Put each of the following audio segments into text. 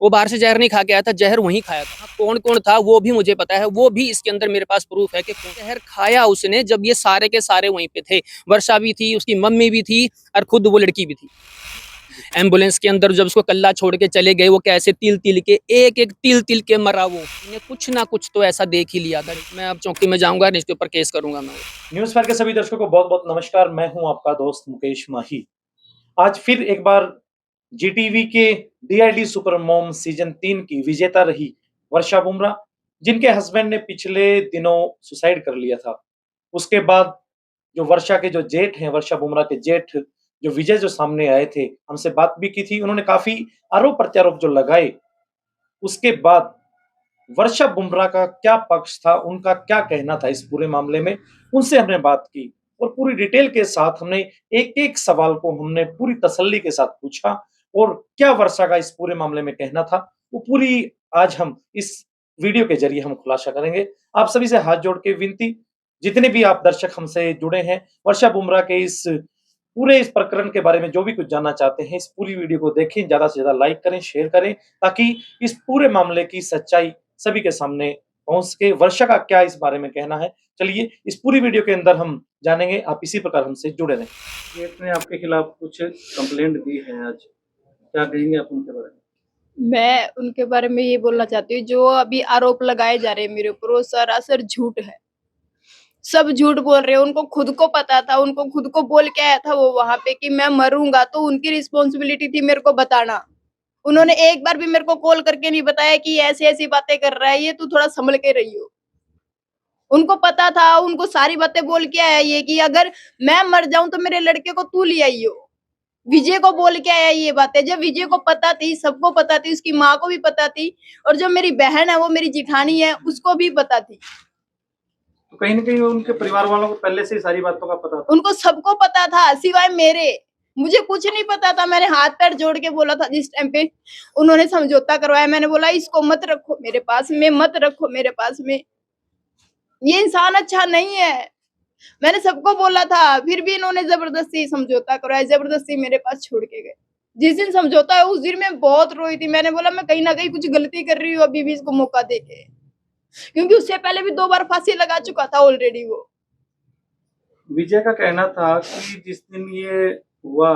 वो बाहर से जहर नहीं खा के आया था, जहर वहीं खाया था। कौन कौन था वो भी मुझे पता है, वो भी इसके अंदर मेरे पास प्रूफ है कि जहर खाया उसने जब ये सारे के सारे वहीं पे थे। वर्षा भी थी, उसकी मम्मी भी थी और खुद वो लड़की भी थी। एम्बुलेंस के अंदर जब उसको कल्ला छोड़ के चले गए, वो कैसे तिल तिल के एक एक तिल तिल के मरा वो। इन्हें कुछ ना कुछ तो ऐसा देख ही लिया था। मैं अब चौकी में जाऊंगा, इसके ऊपर केस करूंगा मैं। न्यूज फायर के सभी दर्शकों को बहुत बहुत नमस्कार। मैं हूं आपका दोस्त मुकेश माही। आज फिर एक बार जीटीवी के डीआईडी सुपर मॉम सीजन 3 की विजेता रही वर्षा बुमराह, जिनके हस्बैंड ने पिछले दिनों सुसाइड कर लिया था। उसके बाद जो वर्षा के जो जेठ हैं, वर्षा बुमराह के जेठ जो विजय जो सामने आए थे, हमसे बात भी की थी। उन्होंने काफी आरोप प्रत्यारोप जो लगाए, उसके बाद वर्षा बुमराह का क्या पक्ष था, उनका क्या कहना था इस पूरे मामले में, उनसे हमने बात की और पूरी डिटेल के साथ हमने एक-एक सवाल को हमने पूरी तसल्ली के साथ पूछा और क्या वर्षा का इस पूरे मामले में कहना था, वो पूरी आज हम इस वीडियो के ज़रिए हम खुलासा करेंगे। आप सभी से हाथ जोड़ के विनती, जितने भी आप दर्शक हमसे जुड़े हैं, वर्षा बुमराह के इस प्रकरण के बारे में जो भी कुछ जानना चाहते हैं, इस पूरी वीडियो को देखें, ज़्यादा से ज़्यादा लाइक करें, शेयर करें, ताकि इस पूरे मामले की सच्चाई सभी के सामने पहुंच सके। वर्षा का क्या इस बारे में कहना है, चलिए इस पूरी वीडियो के अंदर हम जानेंगे। आप इसी प्रकार हमसे जुड़े रहें। जेठ ने आपके खिलाफ कुछ कंप्लेंट दी है आज, क्या कहेंगे आप उनके बारे में? मैं उनके बारे में ये बोलना चाहती हूँ, जो अभी आरोप लगाए जा रहे हैं मेरे ऊपर, वो सरासर झूठ है। सब झूठ बोल रहे हैं। उनको खुद को पता था, उनको खुद को बोल के आया था वो वहां पे कि मैं मरूंगा, तो उनकी रिस्पॉन्सिबिलिटी थी मेरे को बताना। उन्होंने एक बार भी मेरे को कॉल करके नहीं बताया कि ऐसी ऐसी बातें कर रहा है ये, तू थोड़ा संभल के रहियो। उनको पता था, उनको सारी बातें बोल के आया ये कि अगर मैं मर जाऊं तो मेरे लड़के को तू ले आइयो। विजय को बोल के आया ये बातें, जब विजय को पता थी, सबको पता थी, उसकी माँ को भी पता थी, और जो मेरी बहन है, वो मेरी जिठानी है, उसको भी पता थी। तो कहीं न कहीं उनके परिवार वालों को पहले से ही सारी बातों का पता था। उनको सबको पता था सिवाय मेरे। मुझे कुछ नहीं पता था। मैंने हाथ पैर जोड़ के बोला था जिस टाइम पे उन्होंने समझौता करवाया, मैंने बोला इसको मत रखो मेरे पास में, मत रखो मेरे पास में, ये इंसान अच्छा नहीं है। मैंने सबको बोला था, फिर भी इन्होंने जबरदस्ती समझौता करवाया, जबरदस्ती मेरे पास छोड़ के गए। जिस दिन समझौता है उस दिन मैं बहुत रोई थी। मैंने बोला मैं कहीं ना कहीं कुछ गलती कर रही हूँ अभी भी इसको मौका देके, क्योंकि उससे पहले भी 2 बार फांसी लगा चुका था ऑलरेडी वो। विजय का कहना था कि जिस दिन ये हुआ,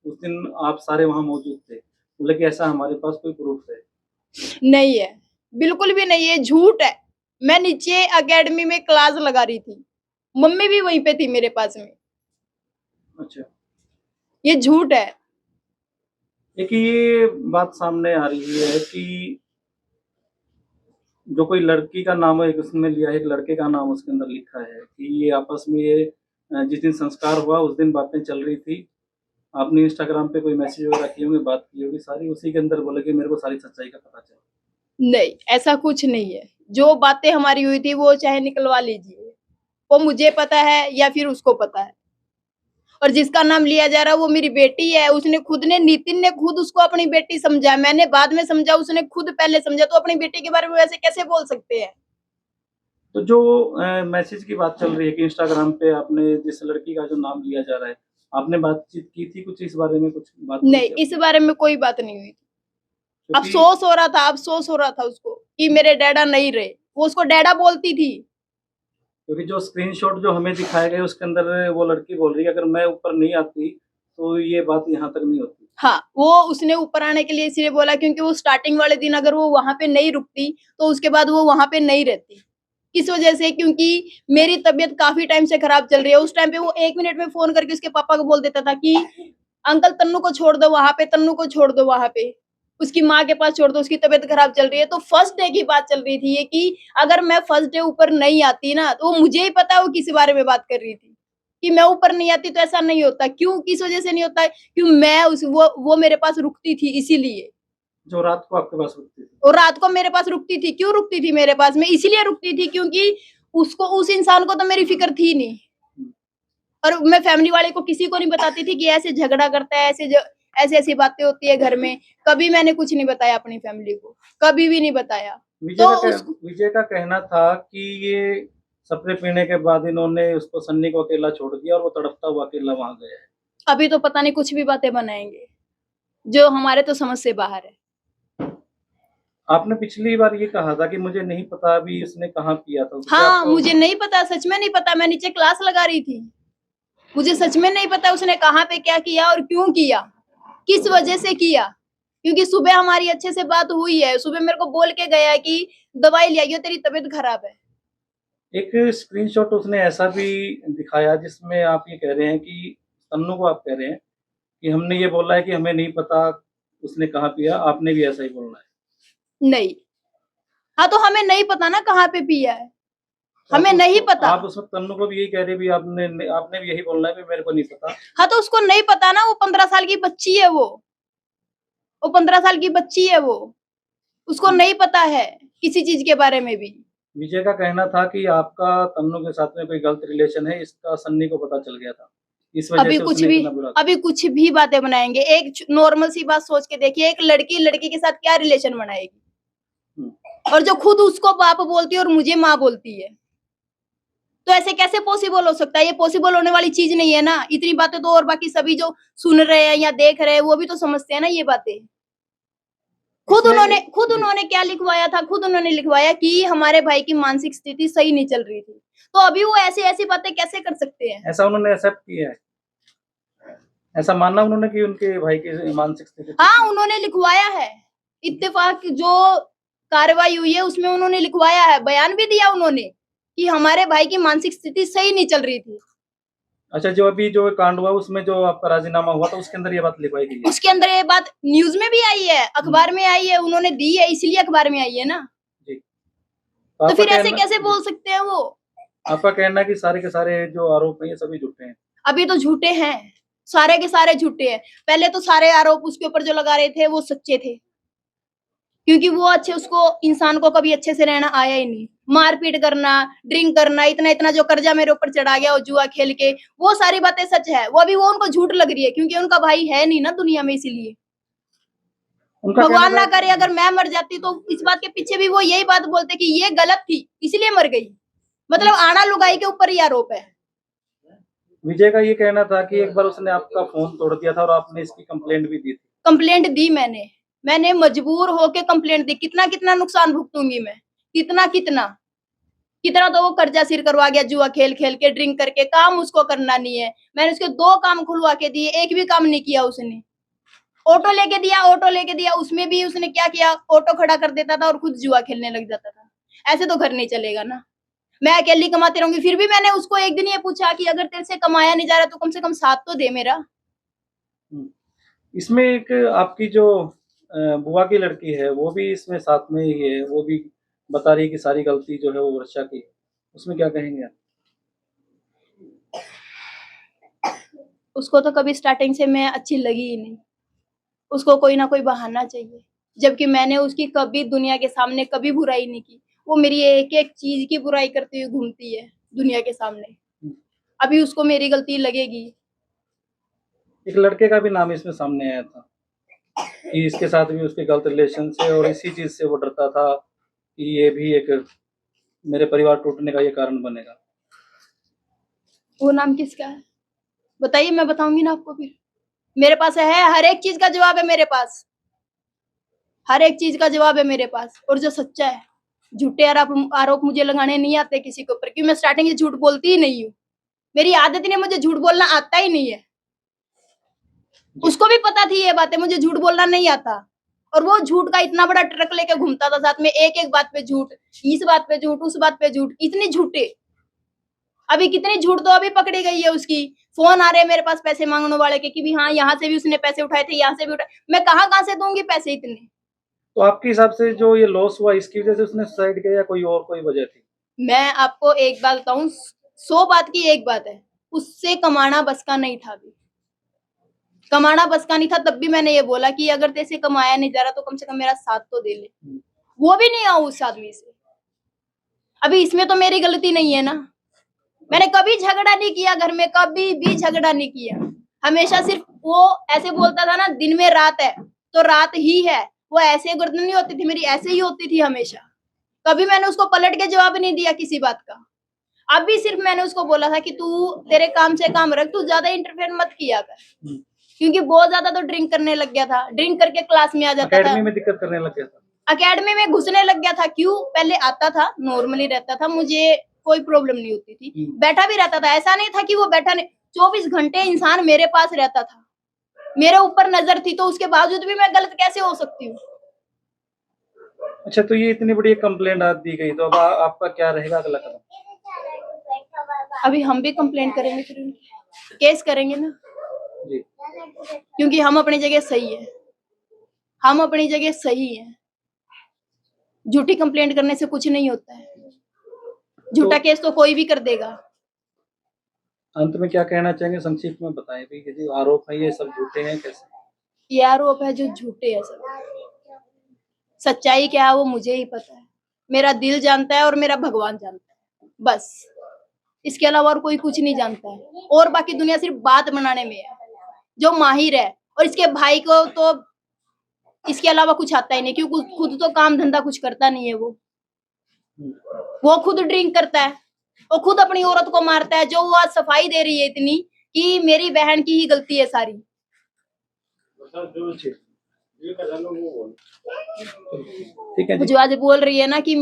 उस दिन आप सारे वहाँ मौजूद थे, बोले कि ऐसा हमारे पास कोई प्रूफ है। नहीं है, बिल्कुल भी नहीं है, झूठ है। मैं नीचे एकेडमी में क्लास लगा रही थी, मम्मी भी वहीं पे थी मेरे पास में। अच्छा, ये झूठ है। एक ये बात सामने आ रही है कि जो कोई लड़की का नाम है, एक उसने लिया है, एक लड़के का नाम उसके अंदर लिखा है कि ये आपस में ये जिस दिन संस्कार हुआ उस दिन बातें चल रही थी। आपने इंस्टाग्राम पे कोई मैसेज वगैरह किए होंगे, बात की होगी सारी, उसी के अंदर बोले कि मेरे को सारी सच्चाई का पता चला। नहीं, ऐसा कुछ नहीं है। जो बातें हमारी हुई थी वो चाहे निकलवा लीजिए, वो मुझे पता है या फिर उसको पता है। और जिसका नाम लिया जा रहा है वो मेरी बेटी है। उसने खुद ने, नितिन ने खुद उसको अपनी बेटी समझा, मैंने बाद में समझा, उसने खुद पहले समझा। तो अपनी बेटी के बारे में वैसे कैसे बोल सकते हैं? तो जो मैसेज की बात चल रही है कि इंस्टाग्राम पे आपने जिस लड़की का जो नाम लिया जा रहा है, आपने बातचीत की थी कुछ इस बारे में, कुछ बात हुई नहीं, थी इस आपकी? बारे में कोई बात नहीं हुई थी। क्योंकि अफ़सोस हो रहा था, अफ़सोस हो रहा था उसको कि मेरे डैडा नहीं रहे। वो उसको डैडा बोलती थी। क्योंकि जो स्क्रीनशॉट जो हमें दिखाए गए उसके अंदर वो लड़की बोल रही है अगर मैं ऊपर नहीं आती तो ये बात यहाँ तक नहीं होती। हाँ, वो उसने ऊपर आने के लिए इसलिए बोला क्योंकि वो स्टार्टिंग वाले दिन अगर वो वहाँ पे नहीं रुकती, तो उसके बाद वो वहाँ पे नहीं रहती। किस वजह से? क्योंकि मेरी तबीयत काफ़ी टाइम से खराब चल रही है। उस टाइम पे वो 1 मिनट में फ़ोन करके उसके पापा को बोल देता था कि अंकल तन्नू को छोड़ दो वहाँ पे, तन्नू को छोड़ दो वहाँ पे। उसकी माँ के पास छोड़ दो, उसकी तबीयत खराब चल रही है। तो फर्स्ट डे की बात चल रही थी ये कि अगर मैं फर्स्ट डे ऊपर नहीं आती ना, तो मुझे ही पता है वो किस बारे में बात कर रही थी, कि मैं ऊपर नहीं आती तो ऐसा नहीं होता। क्यों? किस वजह से नहीं होता? क्यों मैं उस वो मेरे पास रुकती थी इसीलिए। जो रात को आपके पास रुकती थी। और रात को मेरे पास रुकती थी। क्यों रुकती थी मेरे पास में? इसीलिए रुकती थी क्योंकि उसको, उस इंसान को तो मेरी फ़िक्र थी नहीं। और मैं फैमिली वाले को किसी को नहीं बताती थी कि ऐसे झगड़ा करता है, ऐसी-ऐसी बातें होती है घर में। कभी मैंने कुछ नहीं बताया अपनी फैमिली को, कभी भी नहीं बताया। तो विजय का कहना था कि ये सप्रे पीने के बाद इन्होंने उसको सन्नी को अकेला छोड़ दिया और वो तड़पता हुआ अकेला वहां गया है। अभी तो पता नहीं कुछ भी बातें बनाएँगे, जो हमारे तो समझ से बाहर है। आपने पिछली बार ये कहा था कि मुझे नहीं पता अभी उसने कहाँ पिया था, तो क्या हाँ, आपको मुझे नहीं पता, सच में नहीं पता, मैं नीचे क्लास लगा रही थी। मुझे सच में नहीं पता उसने कहाँ पे क्या किया और क्यों किया, किस वजह से किया। क्योंकि सुबह हमारी अच्छे से बात हुई है, सुबह मेरे को बोल के गया कि दवाई ले आइयो, तेरी तबीयत खराब है। एक स्क्रीनशॉट उसने ऐसा भी दिखाया जिसमें आप ये कह रहे हैं कि तन्नू को आप कह रहे हैं कि हमने ये बोला है कि हमें नहीं पता उसने कहाँ पिया, आपने भी ऐसा ही बोलना है। नहीं, हाँ तो हमें नहीं पता ना कहाँ पे पिया है, तो हमें आप नहीं उसको पता। आप उस वक़्त तन्नू को भी यही कह रहे भी आपने भी यही बोलना है कि मेरे को नहीं पता। हाँ तो उसको नहीं पता ना, वो 15 साल की बच्ची है वो 15 साल की बच्ची है वो, उसको नहीं पता है किसी चीज के बारे में भी। विजय का कहना था कि आपका तन्नू के साथ में कोई गलत रिलेशन है, इसका सन्नी को पता चल गया था। इस वजह अभी से कुछ उसने भी इतना बुरा अभी कुछ भी बातें बनाएंगे। एक नॉर्मल सी बात सोच के देखिए, एक लड़की लड़की के साथ क्या रिलेशन बनाएगी, हुँ। और जो खुद उसको बाप बोलती है और मुझे माँ बोलती है, तो ऐसे कैसे पॉसिबल हो सकता है? ये पॉसिबल होने वाली चीज नहीं है ना। इतनी बातें तो और बाकी सभी जो सुन रहे हैं या देख रहे हैं वो भी तो समझते हैं ना ये बातें। इसमें खुद जी, उन्होंने क्या लिखवाया था, खुद उन्होंने लिखवाया कि हमारे भाई की मानसिक स्थिति सही नहीं चल रही थी। तो अभी वो ऐसी-ऐसी बातें कैसे कर सकते हैं? ऐसा उन्होंने एक्सेप्ट किया है। ऐसा माना उन्होंने कि उनके भाई की मानसिक स्थिति ठीक हाँ, नहीं। उन्होंने लिखवाया है। इत्तेफाक जो कार्रवाई हुई है उसमें उन्होंने लिखवाया है, बयान भी दिया उन्होंने कि हमारे भाई की मानसिक स्थिति सही नहीं चल रही थी। अच्छा, जो अभी जो कांड हुआ उसमें जो आपका राज़ीनामा हुआ था उसके अंदर ये बात लिखवाई गई है। उसके अंदर ये बात न्यूज़ में भी आई है, हुँ, अखबार में आई है, उन्होंने दी है इसलिए अखबार में आई है ना। जी। तो तो आपका फिर ऐसे कहना कैसे जी, बोल सकते हैं वो? आपका कहना है कि सारे के सारे जो आरोप हैं ये सभी झूठे हैं। अभी तो झूठे हैं, सारे के सारे झूठे हैं। पहले तो सारे आरोप उसके ऊपर जो लगा रहे थे वो सच्चे थे। क्योंकि वो अच्छे उसको इंसान को कभी अच्छे से रहना आया ही नहीं। मारपीट करना, ड्रिंक करना, इतना-इतना जो कर्जा मेरे ऊपर चढ़ा गया वो जुआ खेल के, वो सारी बातें सच है। वो अभी वो उनको झूठ लग रही है क्योंकि उनका भाई है नहीं ना दुनिया में इसीलिए। उनका कहना भगवान था ना करे अगर मैं मर जाती तो इस बात के पीछे भी वो यही बात बोलते कि ये गलत थी, इसलिए मर गई। मतलब आना लुगाई के ऊपर ही आरोप है। विजय का ये कहना था कि एक बार उसने आपका फ़ोन तोड़ दिया था और आपने इसकी कंप्लेंट भी दी थी। कंप्लेंट दी मैंने मजबूर होके कंप्लेंट दी। कितना-कितना नुकसान भुगतूँगी मैं, कितना-कितना। कितना तो वो कर्जा सिर करवा गया जुआ खेल-खेल के, ड्रिंक करके, काम उसको करना नहीं है। मैंने उसके 2 काम खुलवा के दिए, एक भी काम नहीं किया उसने। ऑटो लेके दिया, उसमें भी उसने क्या किया, ऑटो खड़ा कर देता था और खुद जुआ खेलने लग जाता था। ऐसे तो घर नहीं चलेगा ना। मैं अकेली कमाती रहूँगी, फिर भी मैंने उसको एक दिन ये पूछा कि अगर तेरे से कमाया नहीं जा रहा तो कम से कम साथ तो दे मेरा। हुँ। इसमें एक आपकी जो बुआ की लड़की है, वो भी इसमें साथ में ही है, वो भी बता रही है कि सारी गलती जो है वो वर्षा की है। उसमें क्या कहेंगे आप? उसको तो कभी स्टार्टिंग से मैं अच्छी लगी ही नहीं। उसको कोई ना कोई बहाना चाहिए। जबकि मैंने उसकी कभी दुनिया के सामने कभी बुराई नहीं की। वो मेरी एक-एक चीज़ की बुराई करती हुई घूमती है दुनिया के सामने। हुँ। अभी उसको मेरी गलती लगेगी। एक लड़के का भी नाम इसमें सामने आया था कि इसके साथ भी उसके गलत रिलेशन से और इसी चीज़ से वो डरता था कि ये भी एक मेरे परिवार टूटने का ये कारण बनेगा। वो नाम किसका है? बताइए, मैं बताऊँगी ना आपको फिर। मेरे पास है, हर एक चीज़ का जवाब है मेरे पास। हर एक चीज़ का जवाब है मेरे पास और जो सच्चा है। झूठे आरोप आरोप मुझे लगाने नहीं आते किसी के ऊपर क्योंकि मैं स्टार्टिंग से झूठ बोलती ही नहीं हूँ। मेरी आदत ही नहीं, मुझे झूठ बोलना आता ही नहीं है। जी। उसको भी पता थी ये बातें, मुझे झूठ बोलना नहीं आता। और वो झूठ का इतना बड़ा ट्रक लेके घूमता था साथ में, एक-एक बात पे झूठ, इस बात पे झूठ, उस बात पे झूठ, इतने झूठे। अभी कितनी झूठ तो अभी पकड़ी गई है उसकी। फ़ोन आ रहे हैं मेरे पास पैसे माँगने वाले के कि भी हाँ, यहाँ से भी उसने पैसे उठाए थे, यहाँ से भी उठाए। मैं कहाँ-कहाँ से दूँगी पैसे इतने? तो आपके हिसाब से जो ये लॉस हुआ इसकी वज़ह से उसने सुसाइड किया या कोई और कोई वजह थी? मैं आपको एक बात बताऊँ, 100 बात की एक बात है, उससे कमाना बस का नहीं था अभी। कमाना बस का नहीं था तब भी मैंने ये बोला कि अगर तेरे से कमाया नहीं जा रहा तो कम से कम मेरा साथ तो दे ले। हुँ। वो भी नहीं आऊँ उस आदमी से। अभी इसमें तो मेरी गलती नहीं है ना। मैंने कभी झगड़ा नहीं किया घर में, कभी भी झगड़ा नहीं किया। हमेशा सिर्फ वो ऐसे बोलता था ना दिन में रात है, तो रात ही है। वो ऐसे गर्दन नहीं होती थी मेरी, ऐसे ही होती थी हमेशा। कभी मैंने उसको पलट के जवाब नहीं दिया किसी बात का। अभी सिर्फ मैंने उसको बोला था कि तू तेरे काम से काम रख, तू ज़्यादा इंटरफेयर मत किया कर। हुँ। क्योंकि बहुत ज़्यादा तो ड्रिंक करने लग गया था। ड्रिंक करके क्लास में आ जाता था। अकेडमी में दिक्कत करने लग गया था। एकेडमी में घुसने लग गया था। क्यों? पहले आता था, नॉर्मली रहता था, मुझे कोई प्रॉब्लम नहीं होती थी, बैठा भी रहता था, ऐसा नहीं था कि वो बैठा नहीं, 24 घंटे इंसान मेरे पास रहता था, मेरे ऊपर नजर थी, तो उसके बावजूद भी मैं गलत कैसे हो सकती हूँ? अच्छा, तो ये इतनी बड़ी कंप्लेंट आज दी गई, तो अब आपका क्या रहेगा अगला कदम? अभी हम भी कंप्लेंट करेंगे, फिर उनकी केस करेंगे ना, जी। क्योंकि हम अपनी जगह सही है, हम अपनी जगह सही है। झूठी कंप्लेंट करने से कुछ नहीं होता है, झूठा केस तो कोई भी कर देगा। अंत में क्या कहना चाहेंगे, संक्षिप्त में बताएं भी कि जो आरोप है ये सब झूठे हैं कैसे? ये आरोप है जो झूठे है सब, सच्चाई क्या है वो मुझे ही पता है, मेरा दिल जानता है और मेरा भगवान जानता है, बस इसके अलावा और कोई कुछ नहीं जानता है। और बाकी दुनिया सिर्फ बात बनाने में है, जो माहिर है, और इसके भाई को तो इसके अलावा कुछ आता ही नहीं, क्योंकि खुद तो काम धंधा कुछ करता नहीं है। वो खुद ड्रिंक करता है, वो खुद अपनी औरत को मारता है, जो वो आज सफाई दे रही है इतनी कि मेरी बहन की ही गलती है सारी। ठीक है जी। जो आज बोल रही है ना कि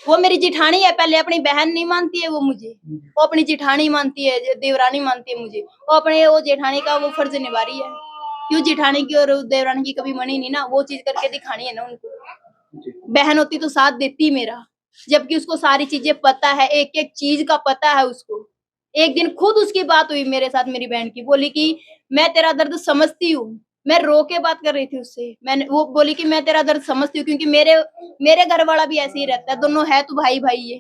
वो मेरी जिठानी है, पहले अपनी बहन नहीं मानती है वो मुझे, वो अपनी जिठानी मानती है, देवरानी मानती है मुझे, वो जेठानी का वो फर्ज निभा रही है। क्यों जेठानी की और देवरानी की कभी मनी नहीं ना, वो चीज करके दिखानी है ना उनको। बहन होती तो साथ देती मेरा, जबकि उसको सारी चीजें पता है, एक एक चीज का पता है उसको। एक दिन खुद उसकी बात हुई मेरे साथ, मेरी बहन की, बोली कि मैं तेरा दर्द समझती हूँ। मैं रो के बात कर रही थी उससे, मैंने वो बोली कि मैं तेरा दर्द समझती हूँ, क्योंकि मेरे घर वाला भी ऐसे ही रहता है, दोनों है तो भाई भाई है।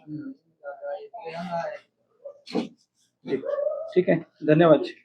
ठीक है, धन्यवाद जी।